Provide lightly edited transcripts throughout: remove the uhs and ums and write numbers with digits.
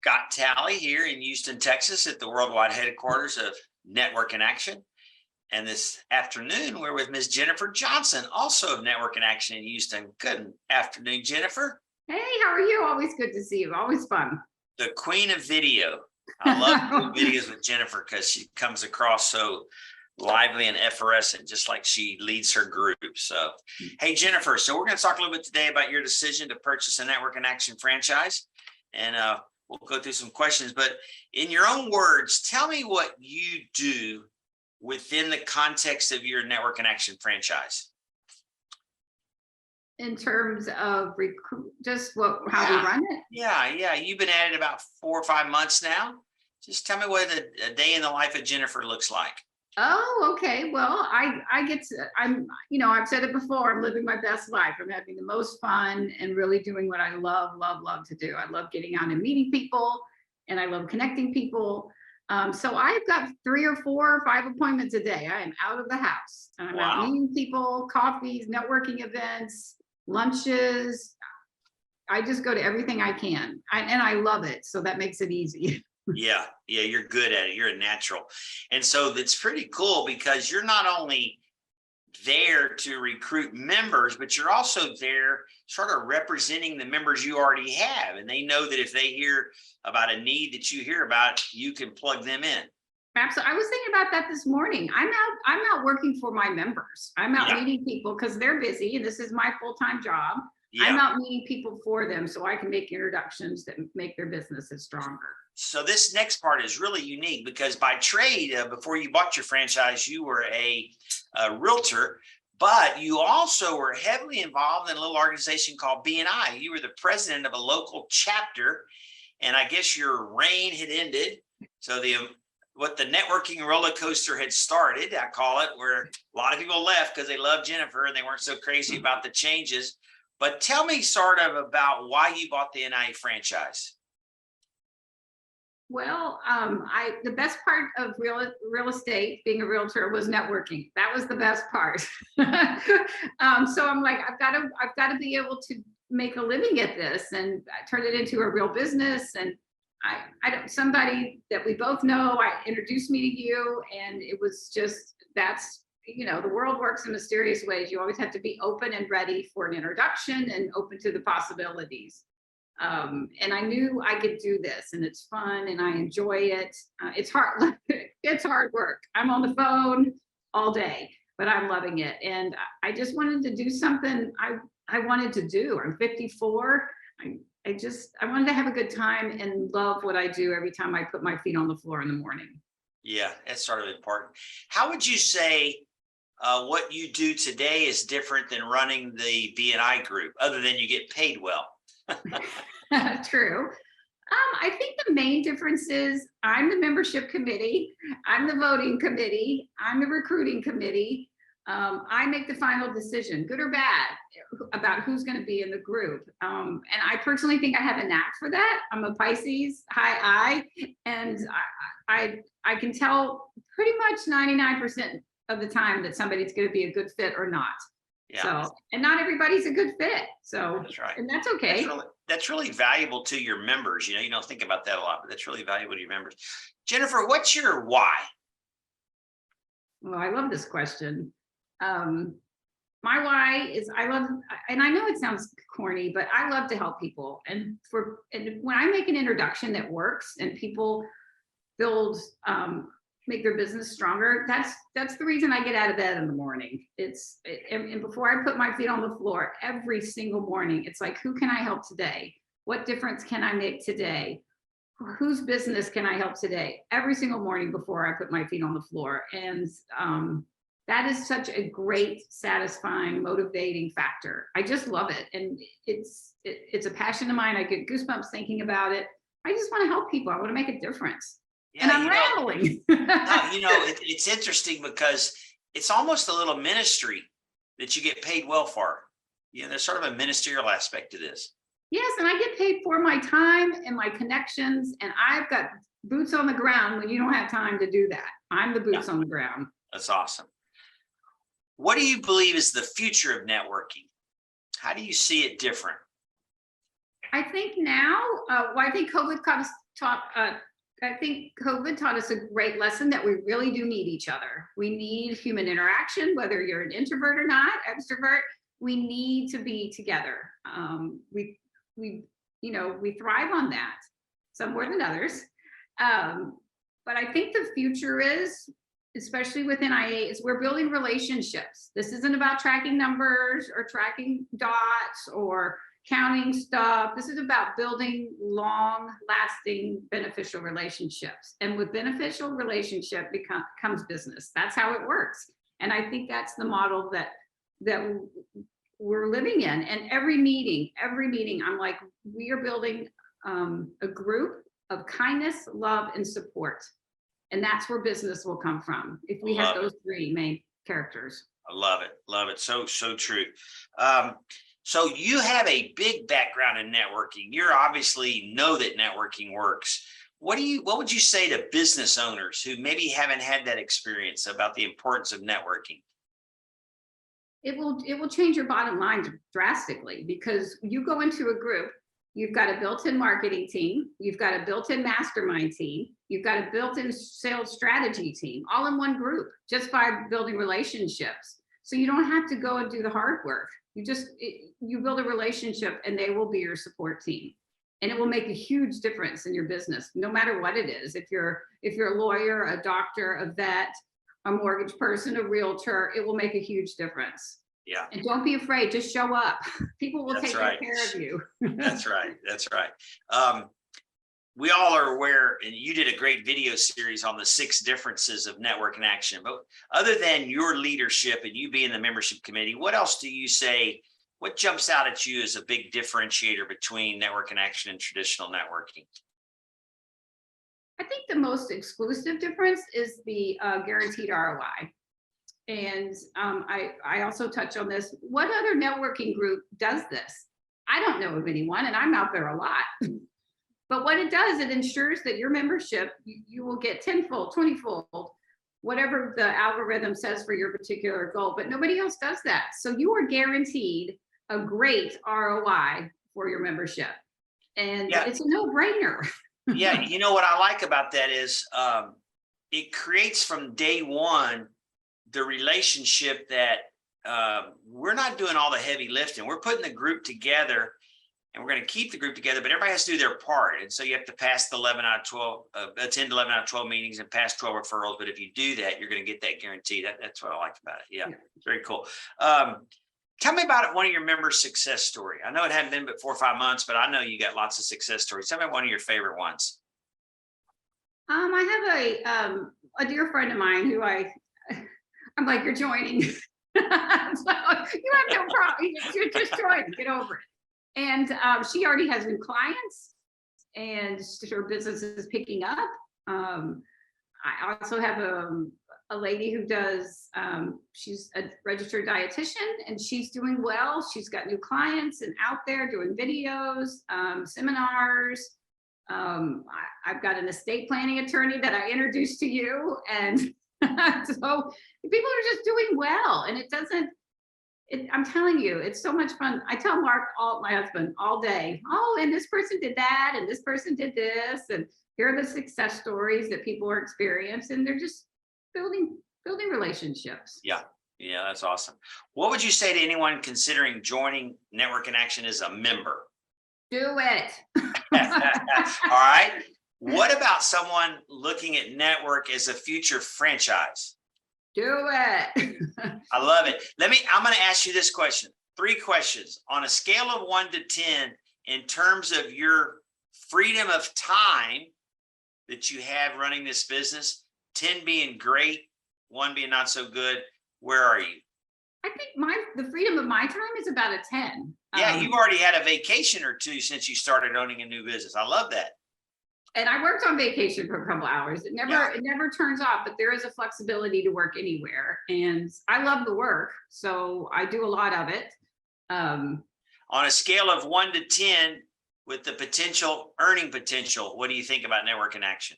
got Tally here in Houston, Texas at the worldwide headquarters of Network in Action. And this afternoon, we're with Ms. Jennifer Johnson, also of Network in Action in Houston. Good afternoon, Jennifer. Hey, how are you? Always good to see you. Always fun. The queen of video. I love doing videos with Jennifer because she comes across so lively and effervescent, just like she leads her group. So, hey, Jennifer, so we're going to talk a little bit today about your decision to purchase a Network in Action franchise. And we'll go through some questions, but in your own words, tell me what you do within the context of your Network in Action franchise. In terms of how we run it? Yeah. You've been at it about 4 or 5 months now. Just tell me what a day in the life of Jennifer looks like. Oh, okay. Well, I've said it before, I'm living my best life. I'm having the most fun and really doing what I love to do. I love getting out and meeting people, and I love connecting people. So I've got 3 or 4 or 5 appointments a day. I am out of the house and I'm out meeting people, coffees, networking events, lunches. I just go to everything I can, and I love it. So that makes it easy. Yeah, you're good at it. You're a natural. And so that's pretty cool because you're not only there to recruit members, but you're also there sort of representing the members you already have. And they know that if they hear about a need that you hear about, you can plug them in. Absolutely. I was thinking about that this morning. I'm out working for my members. I'm out meeting people because they're busy and this is my full-time job. I'm out meeting people for them so I can make introductions that make their businesses stronger. So this next part is really unique because by trade, before you bought your franchise, you were a realtor, but you also were heavily involved in a little organization called BNI. You were the president of a local chapter, and I guess your reign had ended. So what the networking roller coaster had started, I call it, where a lot of people left because they loved Jennifer and they weren't so crazy about the changes. But tell me sort of about why you bought the NIA franchise. Well, the best part of real estate, being a realtor, was networking. That was the best part. So I'm like, I've got to be able to make a living at this and turn it into a real business. And somebody that we both know, I introduced me to you, and it was just, the world works in mysterious ways. You always have to be open and ready for an introduction and open to the possibilities. And I knew I could do this, and it's fun and I enjoy it. It's hard. It's hard work. I'm on the phone all day, but I'm loving it. And I just wanted to do something I wanted to do. I'm 54. I wanted to have a good time and love what I do every time I put my feet on the floor in the morning. Yeah, that's sort of important. How would you say what you do today is different than running the BNI group, other than you get paid well? True. I think the main difference is I'm the membership committee, I'm the voting committee, I'm the recruiting committee. I make the final decision, good or bad, about who's going to be in the group. And I personally think I have a knack for that. I'm a Pisces, high I, and I can tell pretty much 99% of the time that somebody's going to be a good fit or not. Yeah. So, and not everybody's a good fit. So that's right. And that's okay. That's really valuable to your members. You don't think about that a lot, but that's really valuable to your members. Jennifer, what's your why? Well, I love this question. My why is and I know it sounds corny, but I love to help people. And when I make an introduction that works and people make their business stronger, that's the reason I get out of bed in the morning. And before I put my feet on the floor every single morning, it's like, who can I help today? What difference can I make today? Whose business can I help today? Every single morning before I put my feet on the floor. And that is such a great, satisfying, motivating factor. I just love it. And it's a passion of mine. I get goosebumps thinking about it. I just want to help people. I want to make a difference. Yeah, and I'm rambling. It's interesting because it's almost a little ministry that you get paid well for. There's sort of a ministerial aspect to this. Yes, and I get paid for my time and my connections, and I've got boots on the ground when you don't have time to do that. I'm the boots on the ground. That's awesome. What do you believe is the future of networking? How do you see it different? I think now, I think COVID I think COVID taught us a great lesson that we really do need each other. We need human interaction, whether you're an introvert or not, extrovert. We need to be together. We thrive on that, some more than others. But I think the future is, especially with NIA, is we're building relationships. This isn't about tracking numbers or tracking dots or counting stuff. This is about building long lasting beneficial relationships. And with beneficial relationship comes business. That's how it works. And I think that's the model that we're living in. And every meeting, I'm like, we are building a group of kindness, love, and support. And that's where business will come from if we have those three main characters. I love it. Love it. So true. So you have a big background in networking. You're obviously know that networking works. What would you say to business owners who maybe haven't had that experience about the importance of networking? It will change your bottom line drastically, because you go into a group, you've got a built-in marketing team, you've got a built-in mastermind team, you've got a built-in sales strategy team, all in one group, just by building relationships. So you don't have to go and do the hard work. You build a relationship and they will be your support team. And it will make a huge difference in your business, no matter what it is. If you're a lawyer, a doctor, a vet, a mortgage person, a realtor, it will make a huge difference. Yeah. And don't be afraid, just show up. People will take good care of you. That's right. That's right. We all are aware, and you did a great video series on the 6 differences of network and action. But other than your leadership and you being the membership committee, what else do you say? What jumps out at you as a big differentiator between network and action and traditional networking? I think the most exclusive difference is the guaranteed ROI. And I also touch on this. What other networking group does this? I don't know of anyone, and I'm out there a lot. But what it does, it ensures that your membership, you will get 10-fold, 20-fold, whatever the algorithm says for your particular goal, but nobody else does that. So you are guaranteed a great ROI for your membership. And it's a no-brainer. Yeah, you know what I like about that is it creates from day one the relationship that we're not doing all the heavy lifting. We're putting the group together, and we're going to keep the group together, but everybody has to do their part. And so you have to pass the 11 out of 12, attend 11 out of 12 meetings and pass 12 referrals. But if you do that, you're going to get that guarantee. That's what I like about it. Yeah, very cool. Tell me about one of your members' success story. I know it hadn't been but 4 or 5 months, but I know you got lots of success stories. Tell me one of your favorite ones. I have a dear friend of mine who I'm like, you're joining. So you have no problem. You're just joining. Get over it. And she already has new clients, and her business is picking up. I also have a lady who does, she's a registered dietitian, and she's doing well. She's got new clients and out there doing videos, seminars. I've got an estate planning attorney that I introduced to you. And so people are just doing well, and I'm telling you, it's so much fun. I tell Mark, my husband, all day, and this person did that, and this person did this, and here are the success stories that people are experiencing. They're just building relationships. Yeah, that's awesome. What would you say to anyone considering joining Network in Action as a member? Do it. All right. What about someone looking at network as a future franchise? Do it. I love it. I'm going to ask you this question. 3 questions on a scale of 1 to 10 in terms of your freedom of time that you have running this business, 10 being great, 1 being not so good. Where are you? I think the freedom of my time is about a 10. Yeah, you've already had a vacation or 2 since you started owning a new business. I love that. And I worked on vacation for a couple hours. It never turns off, but there is a flexibility to work anywhere. And I love the work, so I do a lot of it. On a scale of 1 to 10, with the earning potential, what do you think about Network in Action?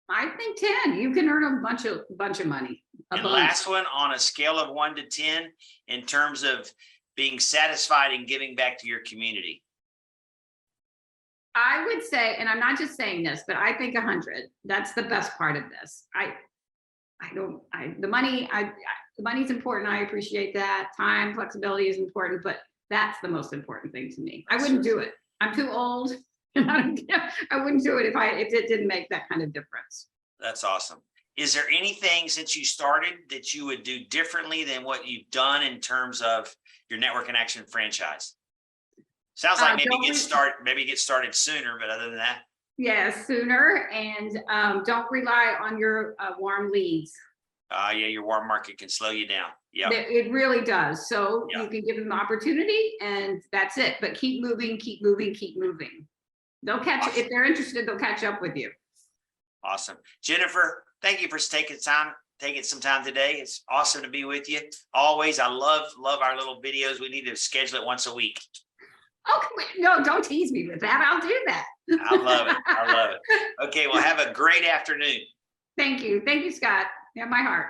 I think 10. You can earn a bunch of money. And last one, on a scale of 1 to 10, in terms of being satisfied and giving back to your community. I would say, and I'm not just saying this, but I think 100. That's the best part of this. The money's important. I appreciate that. Time, flexibility is important, but that's the most important thing to me. I wouldn't do it. I'm too old, and I wouldn't do it if it didn't make that kind of difference. That's awesome. Is there anything since you started that you would do differently than what you've done in terms of your network and action franchise? Sounds like maybe get started sooner, but other than that, yeah, sooner, and don't rely on your warm leads. yeah, your warm market can slow you down. Yeah, It really does. So Yeah. you can give them the opportunity, and that's it. But keep moving, keep moving, keep moving. They'll catch Awesome. if they're interested. They'll catch up with you. Awesome, Jennifer. Thank you for taking some time today. It's awesome to be with you. Always, I love our little videos. We need to schedule it once a week. Oh, no, don't tease me with that. I'll do that. I love it. I love it. Okay, well, have a great afternoon. Thank you. Thank you, Scott. You have my heart.